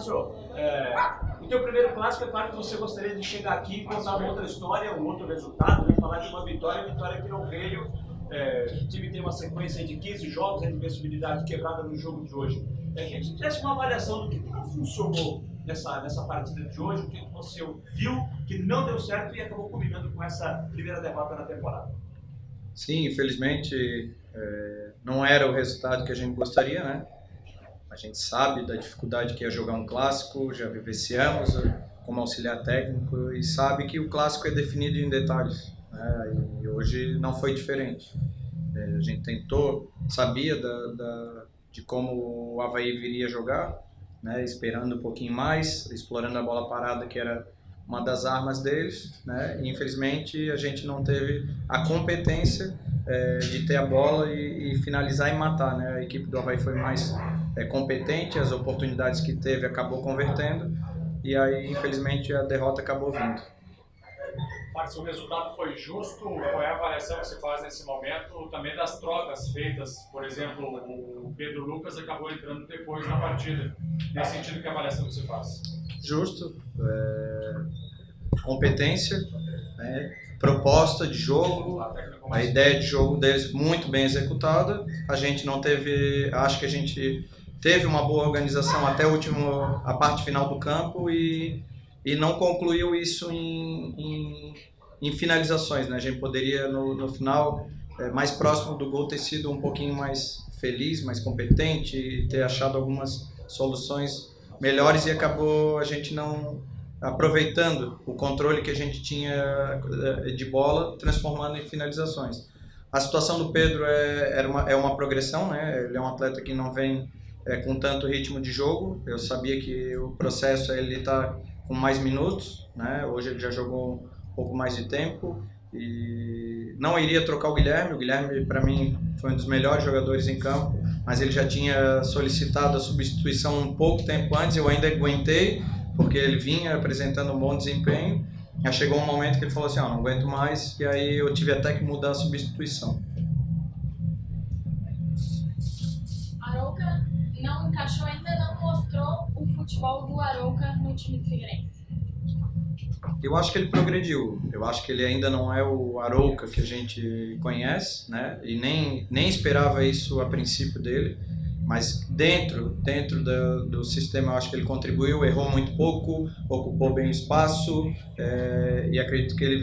Márcio, o teu primeiro clássico, é claro que você gostaria de chegar aqui e contar uma outra história, um outro resultado, né? Falar de uma vitória que não veio. O time tem uma sequência de 15 jogos, a invencibilidade quebrada no jogo de hoje. Queria que você fizesse uma avaliação do que não funcionou nessa partida de hoje, o que você viu que não deu certo e acabou combinando com essa primeira derrota na temporada. Sim, infelizmente não era o resultado que a gente gostaria, né? A gente sabe da dificuldade que é jogar um clássico, já vivenciamos como auxiliar técnico e sabe que o clássico é definido em detalhes, né? E hoje não foi diferente. A gente tentou, sabia de como o Avaí viria jogar, né? Esperando um pouquinho mais, explorando a bola parada, que era uma das armas deles, né? E, infelizmente a gente não teve a competência de ter a bola e finalizar e matar, né? A equipe do Avaí foi mais competente, as oportunidades que teve acabou convertendo e aí infelizmente a derrota acabou vindo. Marcos, o resultado foi justo? Qual é a avaliação que se faz nesse momento também das trocas feitas? Por exemplo, o Pedro Lucas acabou entrando depois na partida. Nesse sentido, que avaliação que se faz? Justo, competência, né? Proposta de jogo, a ideia de jogo deles muito bem executada. A gente não teve, acho que a gente teve uma boa organização até a parte final do campo e não concluiu isso em finalizações, né? A gente poderia no final, mais próximo do gol, ter sido um pouquinho mais feliz, mais competente e ter achado algumas soluções melhores e acabou a gente não aproveitando o controle que a gente tinha de bola, transformando em finalizações. A situação do Pedro é uma progressão, né? Ele é um atleta que não vem com tanto ritmo de jogo. Eu sabia que o processo ele está com mais minutos, né? Hoje ele já jogou um pouco mais de tempo e não iria trocar o Guilherme. O Guilherme, para mim, foi um dos melhores jogadores em campo, mas ele já tinha solicitado a substituição um pouco tempo antes. Eu ainda aguentei, porque ele vinha apresentando um bom desempenho. Já chegou um momento que ele falou assim, não aguento mais, e aí eu tive até que mudar a substituição. Arouca não encaixou ainda, não mostrou o futebol do Arouca no time do Figueirense. Eu acho que ele progrediu, eu acho que ele ainda não é o Arouca que a gente conhece, né? E nem esperava isso a princípio dele, mas dentro do sistema eu acho que ele contribuiu, errou muito pouco, ocupou bem o espaço e acredito que ele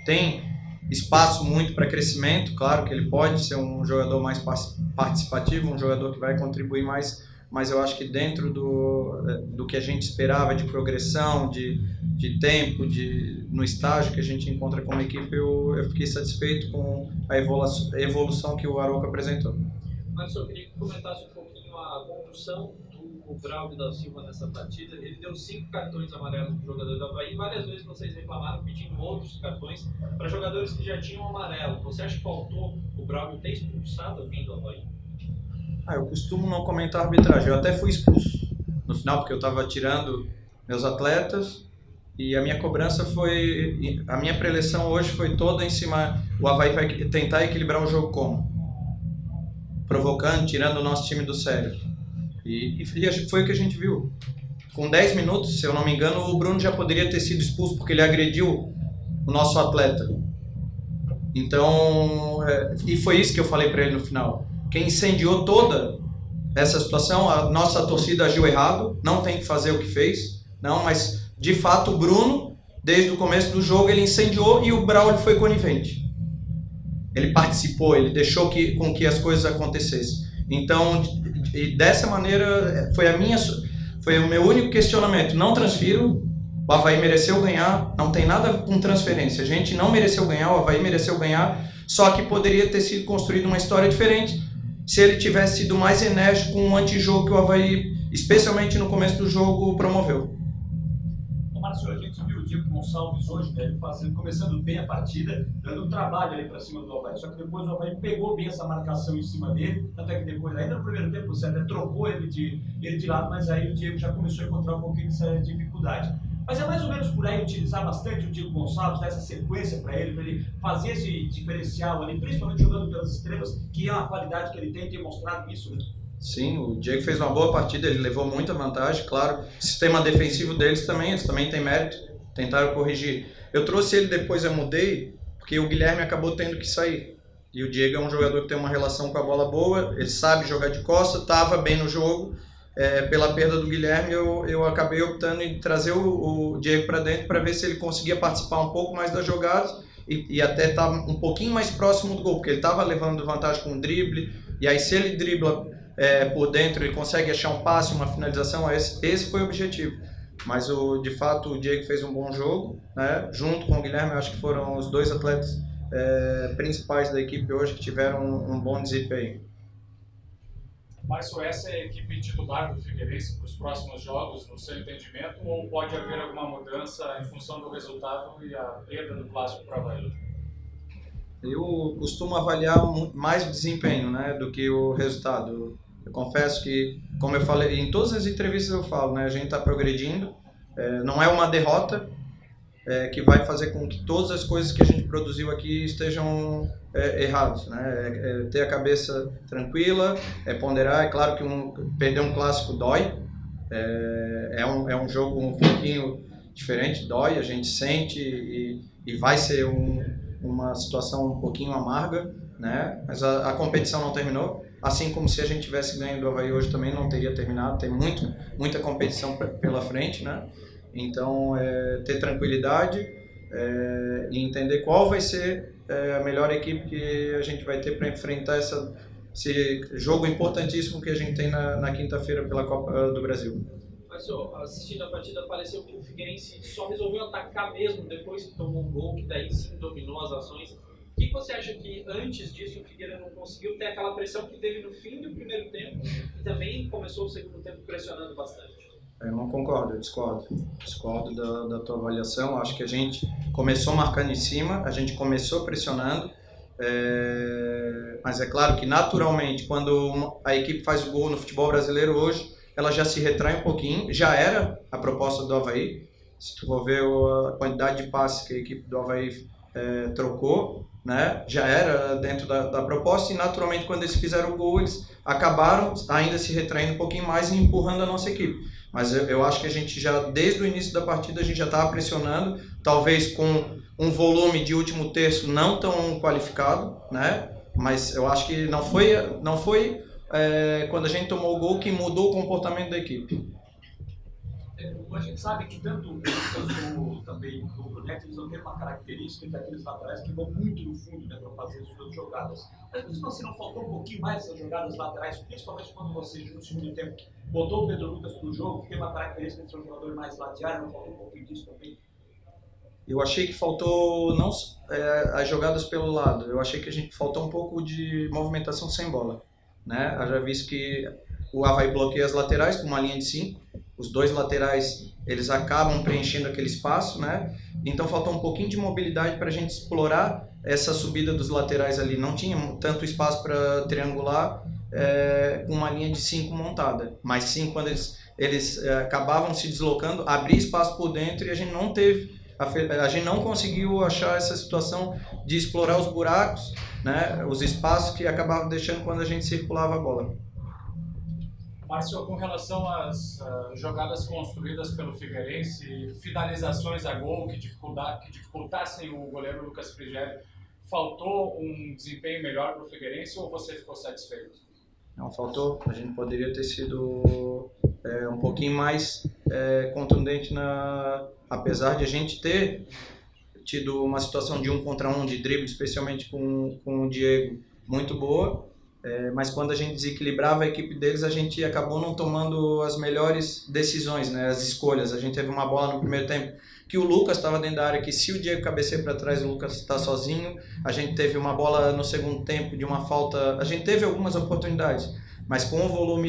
tem espaço muito para crescimento. Claro que ele pode ser um jogador mais participativo, um jogador que vai contribuir mais, mas eu acho que dentro do que a gente esperava de progressão, de tempo, no estágio que a gente encontra como equipe, eu fiquei satisfeito com a evolução que o Arouca apresentou. Mas eu queria que comentasse um pouquinho a condução do Braulio da Silva nessa partida. Ele deu 5 cartões amarelos para o jogador do Avaí. Várias vezes vocês reclamaram pedindo outros cartões para jogadores que já tinham amarelo. Você acha que faltou o Braulio ter expulsado alguém do Avaí? Eu costumo não comentar a arbitragem. Eu até fui expulso no final porque eu estava tirando meus atletas e a minha cobrança foi... A minha preleção hoje foi toda em cima... O Avaí vai tentar equilibrar o jogo como? Provocando, tirando o nosso time do sério. E foi o que a gente viu. Com 10 minutos, se eu não me engano, o Bruno já poderia ter sido expulso porque ele agrediu o nosso atleta. Então, e foi isso que eu falei para ele no final. Quem incendiou toda essa situação, a nossa torcida agiu errado, não tem que fazer o que fez, não, mas de fato o Bruno, desde o começo do jogo, ele incendiou e o Braulio foi conivente. Ele participou, ele deixou com que as coisas acontecessem. Então, dessa maneira, foi o meu único questionamento. Não transfiro, o Avaí mereceu ganhar, não tem nada com transferência. A gente não mereceu ganhar, o Avaí mereceu ganhar, só que poderia ter sido construída uma história diferente se ele tivesse sido mais enérgico com um antijogo que o Avaí, especialmente no começo do jogo, promoveu. Márcio, a gente viu o Diego Gonçalves hoje, né, começando bem a partida, dando um trabalho ali para cima do Avaí. Só que depois o Avaí pegou bem essa marcação em cima dele, até que depois, ainda no primeiro tempo, você até trocou ele de lado, mas aí o Diego já começou a encontrar um pouquinho dessa dificuldade. Mas é mais ou menos por aí utilizar bastante o Diego Gonçalves, dar essa sequência para ele fazer esse diferencial ali, principalmente jogando pelas extremas, que é uma qualidade que ele tem mostrado isso, né? Sim, o Diego fez uma boa partida, ele levou muita vantagem, claro. O sistema defensivo deles também, eles também têm mérito, tentaram corrigir. Eu trouxe ele depois, eu mudei, porque o Guilherme acabou tendo que sair. E o Diego é um jogador que tem uma relação com a bola boa, ele sabe jogar de costa, estava bem no jogo. Pela perda do Guilherme, eu acabei optando em trazer o Diego para dentro para ver se ele conseguia participar um pouco mais das jogadas e até estar um pouquinho mais próximo do gol, porque ele estava levando vantagem com o drible, e aí se ele dribla por dentro, ele consegue achar um passe, uma finalização, esse foi o objetivo. Mas de fato o Diego fez um bom jogo, né? Junto com o Guilherme, eu acho que foram os dois atletas principais da equipe hoje que tiveram um bom desempenho. Márcio, essa é a equipe titular do Figueirense para os próximos jogos, no seu entendimento, ou pode haver alguma mudança em função do resultado e a perda do clássico para o Avaí? Eu costumo avaliar mais o desempenho, né, do que o resultado. Eu confesso que, como eu falei, em todas as entrevistas eu falo, né, a gente está progredindo, não é uma derrota que vai fazer com que todas as coisas que a gente produziu aqui estejam erradas, né? Ter a cabeça tranquila, ponderar. É claro que perder um clássico dói, é um jogo um pouquinho diferente, dói, a gente sente e vai ser uma situação um pouquinho amarga, né? Mas a competição não terminou, assim como se a gente tivesse ganho do Avaí hoje também não teria terminado, tem muita competição pela frente, né? Então, ter tranquilidade e entender qual vai ser a melhor equipe que a gente vai ter para enfrentar esse jogo importantíssimo que a gente tem na quinta-feira pela Copa do Brasil. Mas, assistindo a partida, pareceu que o Figueirense só resolveu atacar mesmo depois que tomou um gol, que daí sim dominou as ações. O que você acha que antes disso o Figueira não conseguiu ter aquela pressão que teve no fim do primeiro tempo e também começou o segundo tempo pressionando bastante? Eu não concordo, eu discordo. Discordo da tua avaliação. Acho que a gente começou marcando em cima, a gente começou pressionando, mas é claro que naturalmente quando a equipe faz o gol no futebol brasileiro hoje, ela já se retrai um pouquinho, já era a proposta do Avaí. Se tu for ver a quantidade de passes que a equipe do Avaí trocou, né, já era dentro da proposta e naturalmente quando eles fizeram o gol eles acabaram ainda se retraindo um pouquinho mais e empurrando a nossa equipe. Mas eu acho que a gente já, desde o início da partida, a gente já estava pressionando, talvez com um volume de último terço não tão qualificado, né? Mas eu acho que não foi quando a gente tomou o gol que mudou o comportamento da equipe. A gente sabe que tanto o Lucas também o Brunetti, eles vão ter uma característica daqueles laterais que vão muito no fundo, né, para fazer as suas jogadas. Mas mesmo assim não faltou um pouquinho mais essas jogadas laterais, principalmente quando você, no segundo tempo, botou o Pedro Lucas para o jogo, que tem uma característica de ser um jogador mais lateral, não faltou um pouquinho disso também? Eu achei que faltou não as jogadas pelo lado, eu achei que a gente faltou um pouco de movimentação sem bola, né? Eu já vi que o Avaí bloqueia as laterais com uma linha de 5, os dois laterais eles acabam preenchendo aquele espaço, né? Então faltou um pouquinho de mobilidade para a gente explorar essa subida dos laterais ali, não tinha tanto espaço para triangular com uma linha de 5 montada, mas sim quando eles acabavam se deslocando, abrir espaço por dentro e a gente não conseguiu achar essa situação de explorar os buracos, né, os espaços que acabavam deixando quando a gente circulava a bola. Márcio, com relação às jogadas construídas pelo Figueirense, finalizações a gol que dificultassem o goleiro Lucas Frigério, faltou um desempenho melhor para o Figueirense ou você ficou satisfeito? Não, faltou. A gente poderia ter sido um pouquinho mais contundente, apesar de a gente ter tido uma situação de 1 contra 1 de drible, especialmente com o Diego, muito boa. Mas quando a gente desequilibrava a equipe deles, a gente acabou não tomando as melhores decisões, né, as escolhas. A gente teve uma bola no primeiro tempo que o Lucas estava dentro da área, que se o Diego cabeceia para trás, o Lucas está sozinho. A gente teve uma bola no segundo tempo de uma falta, a gente teve algumas oportunidades, mas com o volume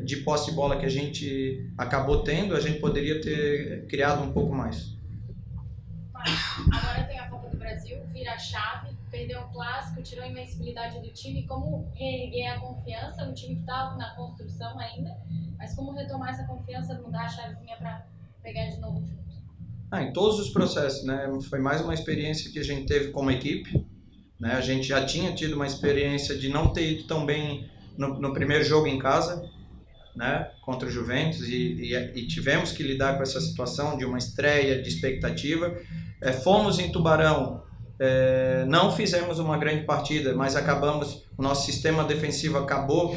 de posse de bola que a gente acabou tendo, a gente poderia ter criado um pouco mais. Agora tem a Copa do Brasil, vira a chave, perdeu um clássico, tirou a invencibilidade do time. Como reerguer a confiança? Um time que está na construção ainda, mas como retomar essa confiança, mudar a chavezinha para pegar de novo junto? Em todos os processos, né? Foi mais uma experiência que a gente teve como equipe, né? A gente já tinha tido uma experiência de não ter ido tão bem no primeiro jogo em casa, né, contra o Juventus, e tivemos que lidar com essa situação de uma estreia de expectativa. Fomos em Tubarão, não fizemos uma grande partida, mas o nosso sistema defensivo acabou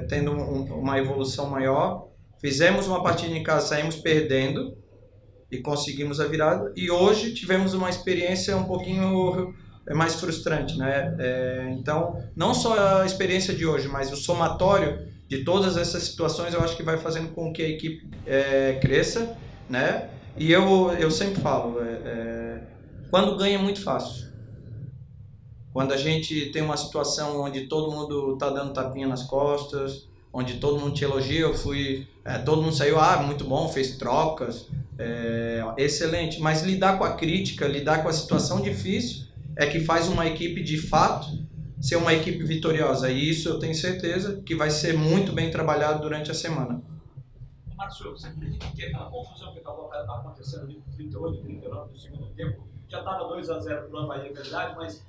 tendo uma evolução maior. Fizemos uma partida em casa, saímos perdendo e conseguimos a virada, e hoje tivemos uma experiência um pouquinho mais frustrante, né? Então, não só a experiência de hoje, mas o somatório de todas essas situações eu acho que vai fazendo com que a equipe cresça, né? E eu sempre falo, quando ganha é muito fácil. Quando a gente tem uma situação onde todo mundo está dando tapinha nas costas, onde todo mundo te elogia, todo mundo saiu, muito bom, fez trocas, excelente. Mas lidar com a crítica, lidar com a situação difícil é que faz uma equipe de fato ser uma equipe vitoriosa, e isso eu tenho certeza que vai ser muito bem trabalhado durante a semana. Márcio, você acredita que aquela confusão que acabou acontecendo de 38, 39 do segundo tempo, já estava 2-0 para o Avaí, é verdade, mas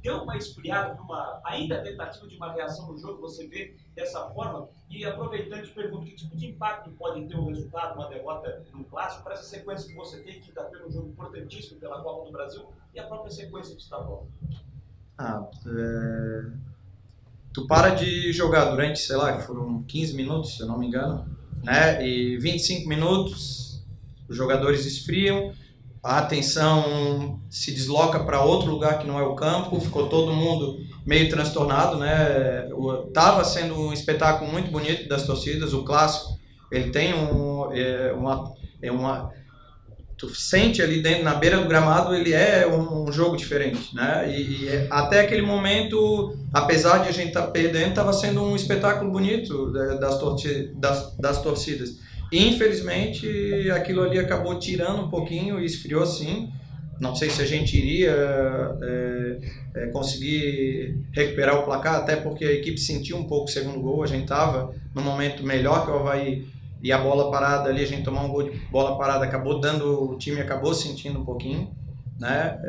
deu uma esfriada, ainda tentativa de uma reação no jogo, você vê dessa forma? E aproveitando, te pergunto, que tipo de impacto pode ter o resultado, uma derrota no clássico, para essa sequência que você tem, que está tendo um jogo importantíssimo pela Copa do Brasil, e a própria sequência de estadual? Tu para de jogar durante, sei lá, foram 15 minutos, se eu não me engano, né? E 25 minutos, os jogadores esfriam, a atenção se desloca para outro lugar que não é o campo, ficou todo mundo meio transtornado, né? Tava sendo um espetáculo muito bonito das torcidas, o clássico, ele tem tu sente ali dentro, na beira do gramado, ele é um jogo diferente, né? E até aquele momento, apesar de a gente estar perdendo, estava sendo um espetáculo bonito das torcidas. Infelizmente, aquilo ali acabou tirando um pouquinho e esfriou sim. Não sei se a gente iria conseguir recuperar o placar, até porque a equipe sentiu um pouco o segundo gol, a gente estava num momento melhor que o Avaí, e a bola parada ali, a gente tomar um gol de bola parada, o time acabou sentindo um pouquinho, né?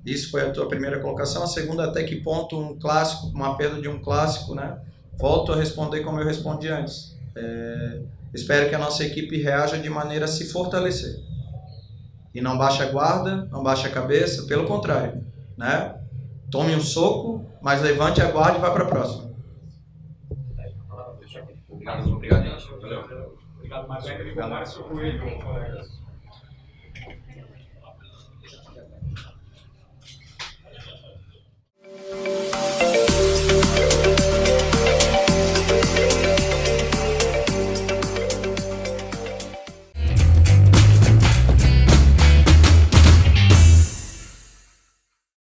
Isso foi a tua primeira colocação. A segunda, até que ponto um clássico, uma perda de um clássico, né? Volto a responder como eu respondi antes. Espero que a nossa equipe reaja de maneira a se fortalecer. E não baixe a guarda, não baixe a cabeça, pelo contrário, né? Tome um soco, mas levante a guarda e vá para a próxima. Obrigado, gente. Valeu. Obrigado, Márcio. Márcio Coelho, colegas.